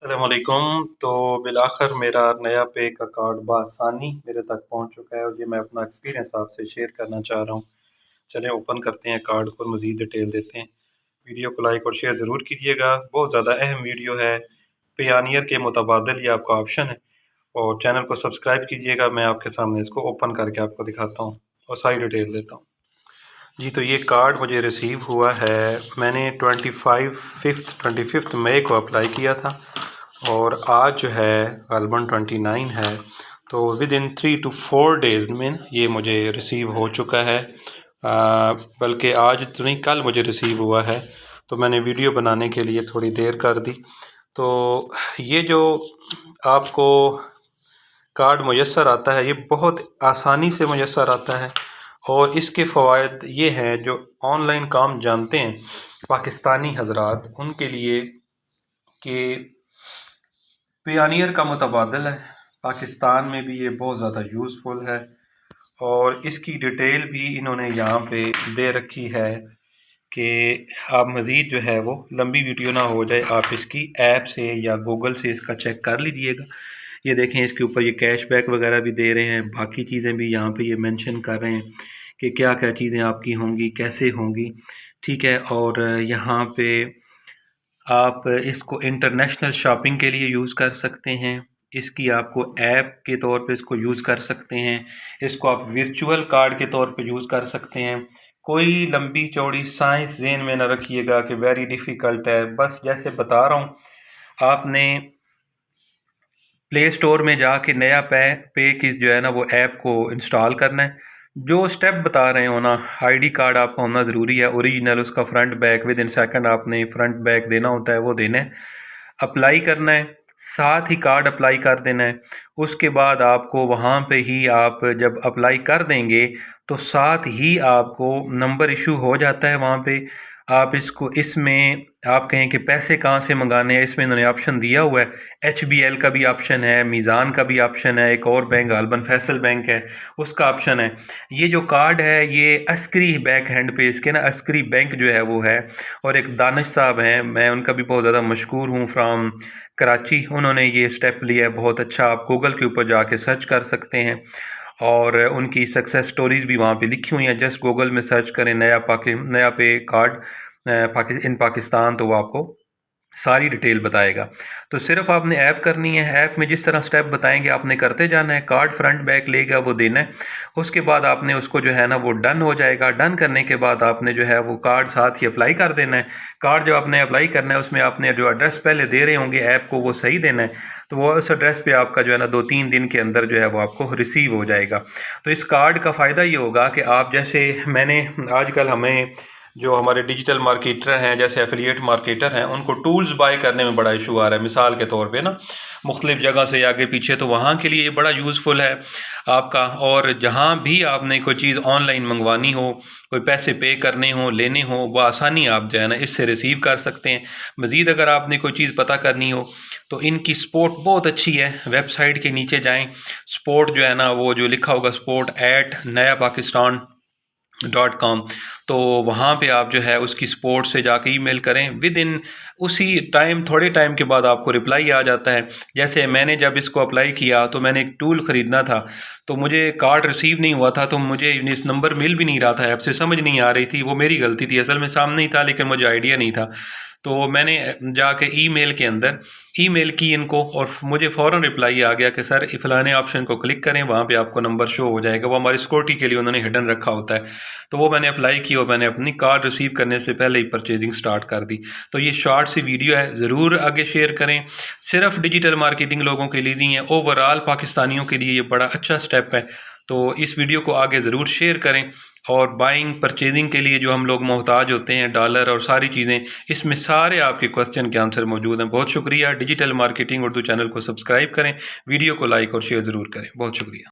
अस्सलाम वालेकुम। तो बिलाखिर मेरा नया पे का कार्ड बआसानी मेरे तक पहुंच चुका है और ये मैं अपना एक्सपीरियंस आपसे शेयर करना चाह रहा हूँ। चलें ओपन करते हैं कार्ड पर, मज़ीद डिटेल देते हैं। वीडियो को लाइक और शेयर ज़रूर कीजिएगा, बहुत ज़्यादा अहम वीडियो है। पेआनियर के मुतबादल ये आपका ऑप्शन है और चैनल को सब्सक्राइब कीजिएगा। मैं आपके सामने इसको ओपन करके आपको दिखाता हूँ और सारी डिटेल देता हूँ। जी, तो ये कार्ड मुझे रिसीव हुआ है, मैंने 25 मई को अप्लाई किया था और आज जो है ग़ालिबन 29 है, तो विद इन 3 to 4 डेज़ में ये मुझे रिसीव हो चुका है। बल्कि आज तो नहीं, कल मुझे रिसीव हुआ है, तो मैंने वीडियो बनाने के लिए थोड़ी देर कर दी। तो ये जो आपको कार्ड मुयस्सर आता है, ये बहुत आसानी से मुयस्सर आता है और इसके फ़वाइद ये हैं, जो ऑनलाइन काम जानते हैं पाकिस्तानी हज़रात, उनके लिए कि पेआनियर का मुतबादल है। पाकिस्तान में भी ये बहुत ज़्यादा यूज़फुल है और इसकी डिटेल भी इन्होंने यहाँ पे दे रखी है कि आप मज़ीद जो है वो लंबी वीडियो ना हो जाए, आप इसकी ऐप से या गूगल से इसका चेक कर लीजिएगा। ये देखें, इसके ऊपर ये कैशबैक वगैरह भी दे रहे हैं, बाकी चीज़ें भी यहाँ पे ये मेंशन कर रहे हैं कि क्या क्या चीज़ें आपकी होंगी, कैसे होंगी, ठीक है। और यहाँ पे आप इसको इंटरनेशनल शॉपिंग के लिए यूज़ कर सकते हैं, इसकी आपको ऐप के तौर पे इसको यूज़ कर सकते हैं, इसको आप वर्चुअल कार्ड के तौर पे यूज़ कर सकते हैं। कोई लंबी चौड़ी साइंस ज़हन में न रखिएगा कि वेरी डिफ़िकल्ट है, बस जैसे बता रहा हूँ, आपने प्ले स्टोर में जाके नया पे की जो है ना वो ऐप को इंस्टॉल करना है। जो स्टेप बता रहे हो ना, आईडी कार्ड आपका होना ज़रूरी है, ओरिजिनल, उसका front back with in second आपने फ्रंट बैक देना होता है, वो देना है। अप्लाई करना है, साथ ही कार्ड अप्लाई कर देना है। उसके बाद आपको वहाँ पे ही, आप जब अप्लाई कर देंगे तो साथ ही आपको नंबर इशू हो जाता है वहाँ पे। आप इसको, इसमें आप कहें कि पैसे कहाँ से मंगाने हैं, इसमें इन्होंने ऑप्शन दिया हुआ है। HBL का भी ऑप्शन है, मीज़ान का भी ऑप्शन है, एक और बैंक ग़ालिबन फैसल बैंक है, उसका ऑप्शन है। ये जो कार्ड है ये अस्करी बैक हैंड पे इसके ना अस्करी बैंक जो है वो है, और एक दानिश साहब हैं, मैं उनका भी बहुत ज़्यादा मशहूर हूँ, फ्राम कराची, उन्होंने ये स्टेप लिया है, बहुत अच्छा। आप गूगल के ऊपर जाके सर्च कर सकते हैं और उनकी सक्सेस स्टोरीज़ भी वहाँ पे लिखी हुई हैं। जस्ट गूगल में सर्च करें नया पे कार्ड इन पाकिस्तान, तो वो आपको सारी डिटेल बताएगा। तो सिर्फ आपने ऐप करनी है, ऐप में जिस तरह स्टेप बताएंगे आपने करते जाना है। कार्ड फ्रंट बैक लेगा वो देना है, उसके बाद आपने उसको जो है ना वो डन हो जाएगा। डन करने के बाद आपने जो है वो कार्ड साथ ही अप्लाई कर देना है। कार्ड जो आपने अप्लाई करना है उसमें आपने जो एड्रेस पहले दे रहे होंगे ऐप को, वो सही देना है, तो वो उस एड्रेस पे आपका जो है ना 2-3 दिन के अंदर जो है वो आपको रिसीव हो जाएगा। तो इस कार्ड का फ़ायदा ये होगा कि आप, जैसे मैंने आजकल, हमें जो हमारे डिजिटल मार्केटर हैं, जैसे एफिलिएट मार्केटर हैं, उनको टूल्स बाय करने में बड़ा इशू आ रहा है। मिसाल के तौर पे ना, मुख्तलिफ़ जगह से आगे पीछे, तो वहाँ के लिए ये बड़ा यूज़फुल है आपका। और जहाँ भी आपने कोई चीज़ ऑनलाइन मंगवानी हो, कोई पैसे पे करने हो, लेने हो, वो आसानी आप जो है ना इससे रिसीव कर सकते हैं। मज़ीद अगर आपने कोई चीज़ पता करनी हो तो इनकी सपोर्ट बहुत अच्छी है। वेबसाइट के नीचे जाएँ, सपोर्ट जो है ना वो जो लिखा होगा support@nayapakistan.com, तो वहाँ पे आप जो है उसकी सपोर्ट से जाके ईमेल करें, विद इन उसी टाइम, थोड़े टाइम के बाद आपको रिप्लाई आ जाता है। जैसे मैंने जब इसको अप्लाई किया तो मैंने एक टूल ख़रीदना था, तो मुझे कार्ड रिसीव नहीं हुआ था, तो मुझे इस नंबर मिल भी नहीं रहा था, ऐप से समझ नहीं आ रही थी। वो मेरी गलती थी, असल में सामने ही था लेकिन मुझे आइडिया नहीं था। तो मैंने जाके ईमेल के अंदर ईमेल की इनको, और मुझे फ़ौरन रिप्लाई आ गया कि सर फ़लाने ऑप्शन को क्लिक करें, वहाँ पे आपको नंबर शो हो जाएगा। वो हमारी सिक्योरिटी के लिए उन्होंने हिडन रखा होता है। तो वो मैंने अप्लाई की और मैंने अपनी कार्ड रिसीव करने से पहले ही परचेजिंग स्टार्ट कर दी। तो ये शॉर्ट सी वीडियो है, ज़रूर आगे शेयर करें। सिर्फ डिजिटल मार्केटिंग लोगों के लिए नहीं है, ओवरऑल पाकिस्तानियों के लिए ये बड़ा अच्छा स्टेप है। तो इस वीडियो को आगे ज़रूर शेयर करें। और बाइंग परचेजिंग के लिए जो हम लोग मोहताज होते हैं, डॉलर और सारी चीज़ें, इसमें सारे आपके क्वेश्चन के आंसर मौजूद हैं। बहुत शुक्रिया। डिजिटल मार्केटिंग उर्दू चैनल को सब्सक्राइब करें, वीडियो को लाइक और शेयर ज़रूर करें। बहुत शुक्रिया।